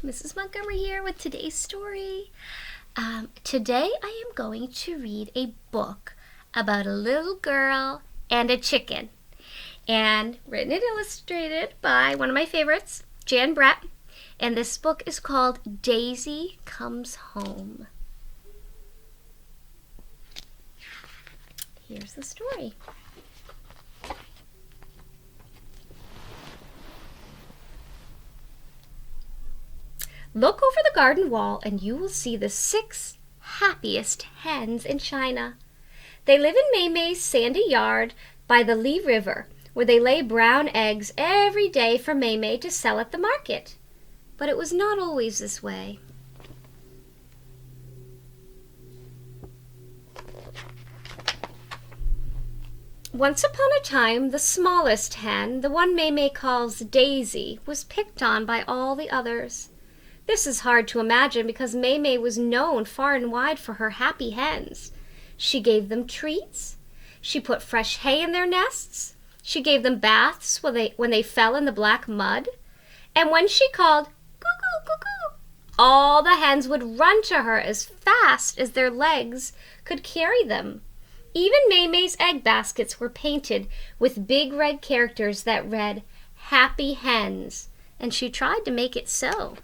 Mrs. Montgomery here with today's story. Today I am going to read a book about a little girl and a chicken, and written and illustrated by one of my favorites, Jan Brett, and this book is called Daisy Comes Home. Here's the story. Look over the garden wall and you will see the 6 happiest hens in China. They live in May's sandy yard by the Li River, where they lay brown eggs every day for May to sell at the market. But it was not always this way. Once upon a time, the smallest hen, the one May calls Daisy, was picked on by all the others. This is hard to imagine because May was known far and wide for her happy hens. She gave them treats. She put fresh hay in their nests. She gave them baths when they fell in the black mud. And when she called, "Cuckoo, cuckoo," all the hens would run to her as fast as their legs could carry them. Even May's egg baskets were painted with big red characters that read, "Happy Hens," and she tried to make it so.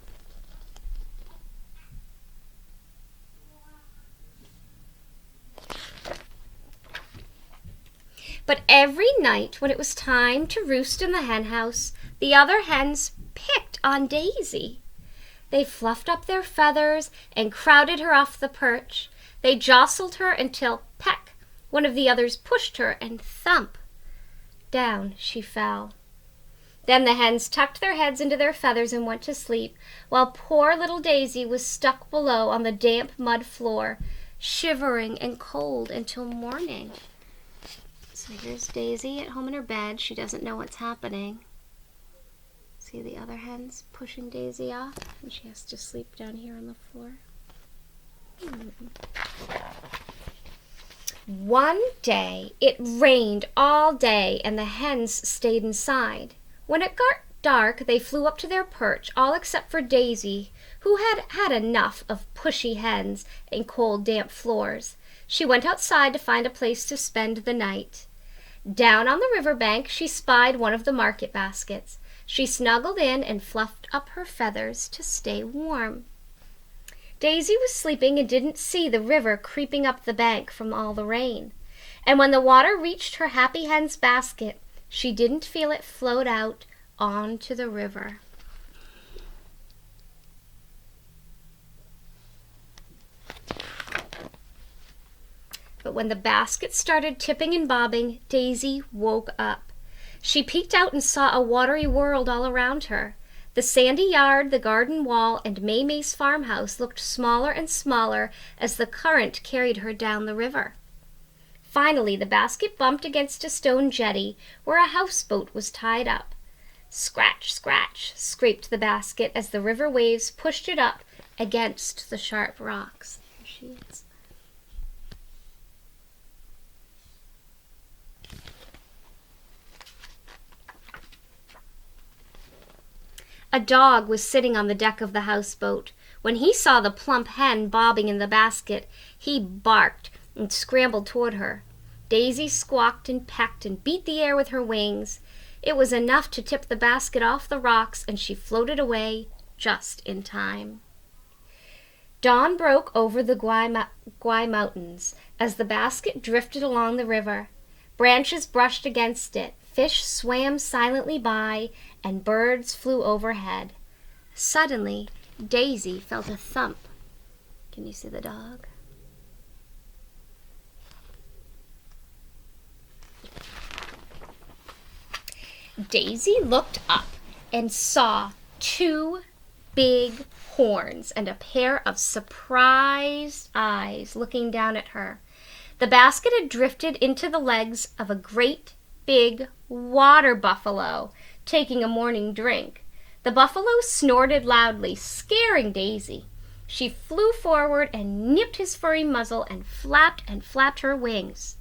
But every night when it was time to roost in the hen house, the other hens picked on Daisy. They fluffed up their feathers and crowded her off the perch. They jostled her until, peck, one of the others pushed her, and thump, down she fell. Then the hens tucked their heads into their feathers and went to sleep, while poor little Daisy was stuck below on the damp mud floor, shivering and cold until morning. So here's Daisy at home in her bed. She doesn't know what's happening. See the other hens pushing Daisy off, and she has to sleep down here on the floor. One day, it rained all day, and the hens stayed inside. When it got dark, they flew up to their perch, all except for Daisy, who had had enough of pushy hens and cold, damp floors. She went outside to find a place to spend the night. Down on the riverbank, she spied one of the market baskets. She snuggled in and fluffed up her feathers to stay warm. Daisy was sleeping and didn't see the river creeping up the bank from all the rain. And when the water reached her happy hen's basket, she didn't feel it float out onto the river. But when the basket started tipping and bobbing, Daisy woke up. She peeked out and saw a watery world all around her. The sandy yard, the garden wall, and May's farmhouse looked smaller and smaller as the current carried her down the river. Finally, the basket bumped against a stone jetty where a houseboat was tied up. Scratch, scratch, scraped the basket as the river waves pushed it up against the sharp rocks. There she is. A dog was sitting on the deck of the houseboat. When he saw the plump hen bobbing in the basket, he barked and scrambled toward her. Daisy squawked and pecked and beat the air with her wings. It was enough to tip the basket off the rocks, and she floated away just in time. Dawn broke over the Guai Mountains as the basket drifted along the river. Branches brushed against it. Fish swam silently by, and birds flew overhead. Suddenly, Daisy felt a thump. Can you see the dog? Daisy looked up and saw 2 big horns and a pair of surprised eyes looking down at her. The basket had drifted into the legs of a great big water buffalo taking a morning drink. The buffalo snorted loudly, scaring Daisy. She flew forward and nipped his furry muzzle and flapped her wings.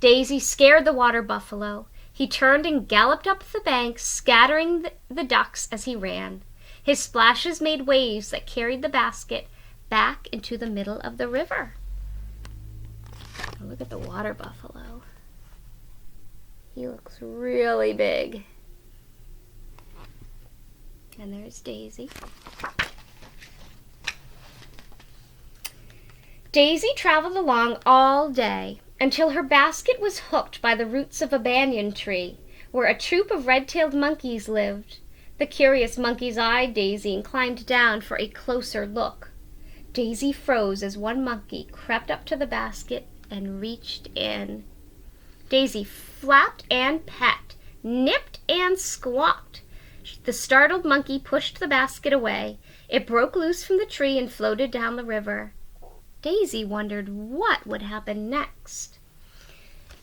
Daisy scared the water buffalo. He turned and galloped up the bank, scattering the ducks as he ran. His splashes made waves that carried the basket back into the middle of the river. Oh, look at the water buffalo. He looks really big. And there's Daisy. Daisy traveled along all day until her basket was hooked by the roots of a banyan tree, where a troop of red-tailed monkeys lived. The curious monkeys eyed Daisy and climbed down for a closer look. Daisy froze as one monkey crept up to the basket and reached in. Daisy flapped and pecked, nipped and squawked. The startled monkey pushed the basket away. It broke loose from the tree and floated down the river. Daisy wondered what would happen next.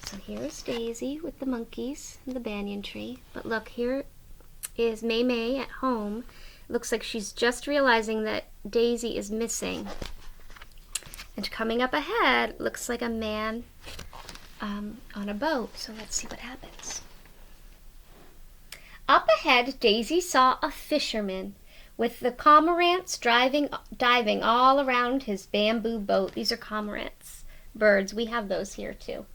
So here's Daisy with the monkeys and the banyan tree. But look, here is May at home. Looks like she's just realizing that Daisy is missing. And coming up ahead looks like a man on a boat. So let's see what happens. Up ahead, Daisy saw a fisherman with the cormorants diving all around his bamboo boat. These are cormorants, birds. We have those here too.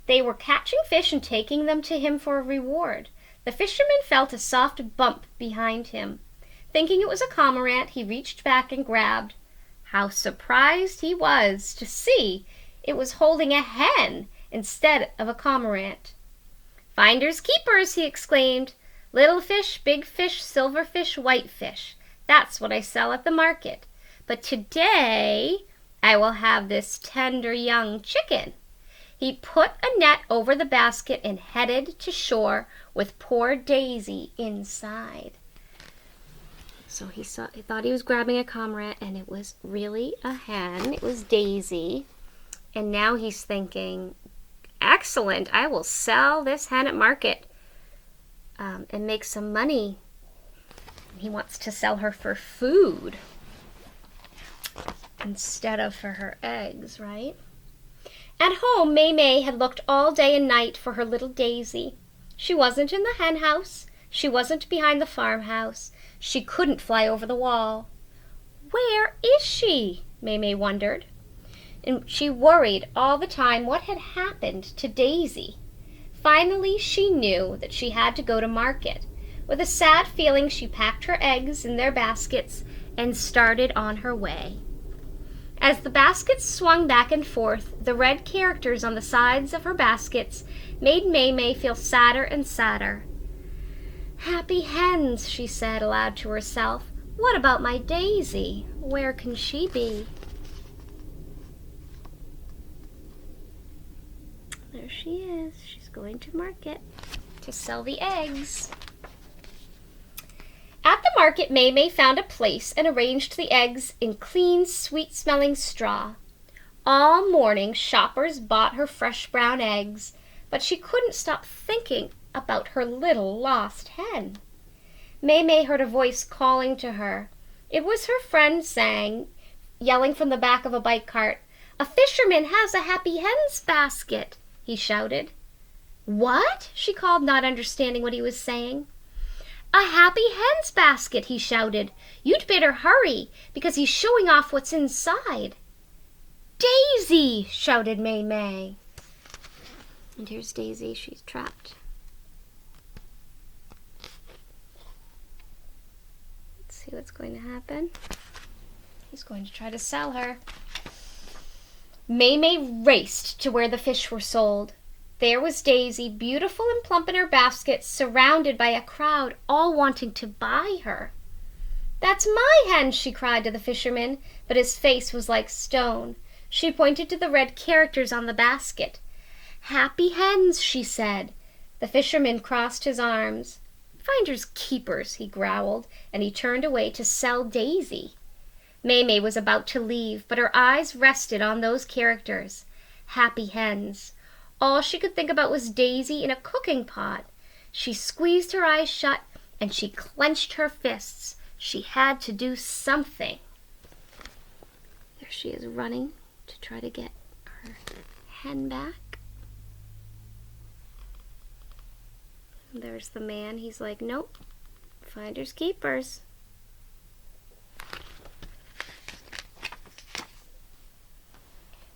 They were catching fish and taking them to him for a reward. The fisherman felt a soft bump behind him. Thinking it was a cormorant, he reached back and grabbed. How surprised he was to see it was holding a hen instead of a cormorant. "Finders keepers," he exclaimed. "Little fish, big fish, silver fish, white fish. That's what I sell at the market. But today I will have this tender young chicken." He put a net over the basket and headed to shore with poor Daisy inside. So he thought he was grabbing a cormorant, and it was really a hen. It was Daisy. And now he's thinking, excellent, I will sell this hen at market and make some money. He wants to sell her for food instead of for her eggs, right? At home, May had looked all day and night for her little Daisy. She wasn't in the hen house. She wasn't behind the farmhouse. She couldn't fly over the wall. Where is she? May wondered. And she worried all the time what had happened to Daisy. Finally, she knew that she had to go to market. With a sad feeling, she packed her eggs in their baskets and started on her way. As the baskets swung back and forth, the red characters on the sides of her baskets made May feel sadder and sadder. "Happy hens," she said aloud to herself. "What about my Daisy? Where can she be?" There she is. She's going to market to sell the eggs. At the market, May found a place and arranged the eggs in clean, sweet-smelling straw. All morning, shoppers bought her fresh brown eggs, but she couldn't stop thinking about her little lost hen. May heard a voice calling to her. It was her friend Sang, yelling from the back of a bike cart. "A fisherman has a happy hen's basket," he shouted. "What?" she called, not understanding what he was saying. "A happy hen's basket," he shouted. "You'd better hurry, because he's showing off what's inside." "Daisy!" shouted May. And here's Daisy. She's trapped. Let's see what's going to happen. He's going to try to sell her. May raced to where the fish were sold. There was Daisy, beautiful and plump in her basket, surrounded by a crowd, all wanting to buy her. "That's my hen," she cried to the fisherman, but his face was like stone. She pointed to the red characters on the basket. "Happy hens," she said. The fisherman crossed his arms. "Finders keepers," he growled, and he turned away to sell Daisy. May was about to leave, but her eyes rested on those characters. Happy hens. All she could think about was Daisy in a cooking pot. She squeezed her eyes shut, and she clenched her fists. She had to do something. There she is running to try to get her hen back. And there's the man. He's like, "Nope, finders keepers.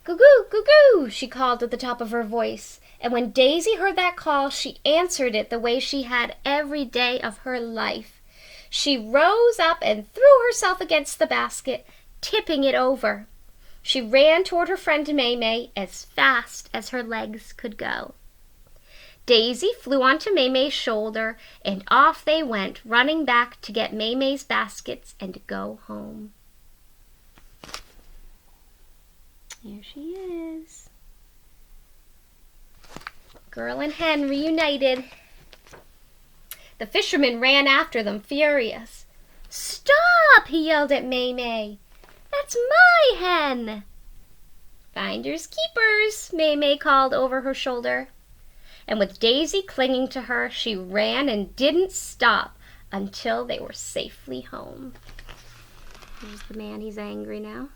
"Goo-goo, goo-goo," she called at the top of her voice. And when Daisy heard that call, she answered it the way she had every day of her life. She rose up and threw herself against the basket, tipping it over. She ran toward her friend Maymay as fast as her legs could go. Daisy flew onto Maymay's shoulder, and off they went, running back to get Maymay's baskets and go home. Here she is. Girl and hen reunited. The fisherman ran after them, furious. "Stop!" he yelled at Maymay. "That's my hen!" "Finders keepers," Maymay called over her shoulder. And with Daisy clinging to her, she ran and didn't stop until they were safely home. Here's the man, he's angry now.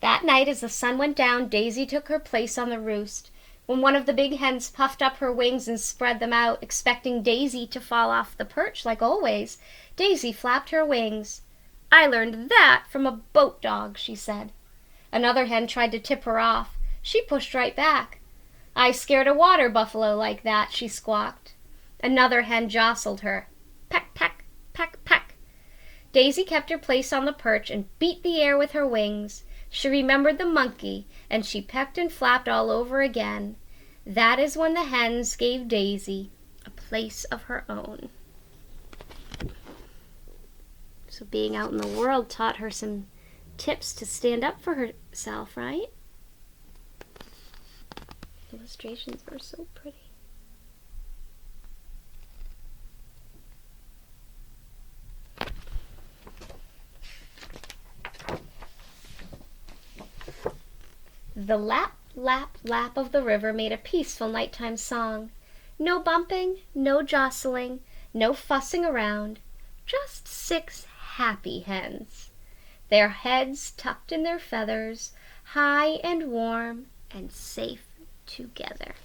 That night, as the sun went down, Daisy took her place on the roost. When one of the big hens puffed up her wings and spread them out, expecting Daisy to fall off the perch like always, Daisy flapped her wings. "I learned that from a boat dog," she said. Another hen tried to tip her off. She pushed right back. "I scared a water buffalo like that," she squawked. Another hen jostled her. Peck, peck, peck, peck. Daisy kept her place on the perch and beat the air with her wings. She remembered the monkey, and she pecked and flapped all over again. That is when the hens gave Daisy a place of her own. So being out in the world taught her some tips to stand up for herself, right? Illustrations are so pretty. The lap, lap, lap of the river made a peaceful nighttime song. No bumping, no jostling, no fussing around. Just 6 happy hens. Their heads tucked in their feathers, high and warm and safe together.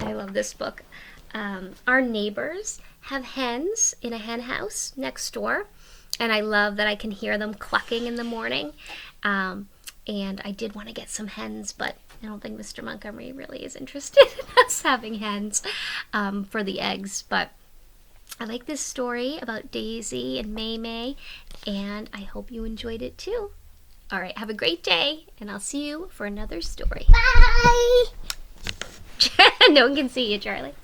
I love this book. Our neighbors have hens in a hen house next door. And I love that I can hear them clucking in the morning. And I did want to get some hens, but I don't think Mr. Montgomery really is interested in us having hens for the eggs. But I like this story about Daisy and Maymay, and I hope you enjoyed it too. All right, have a great day, and I'll see you for another story. Bye! No one can see you, Charlie.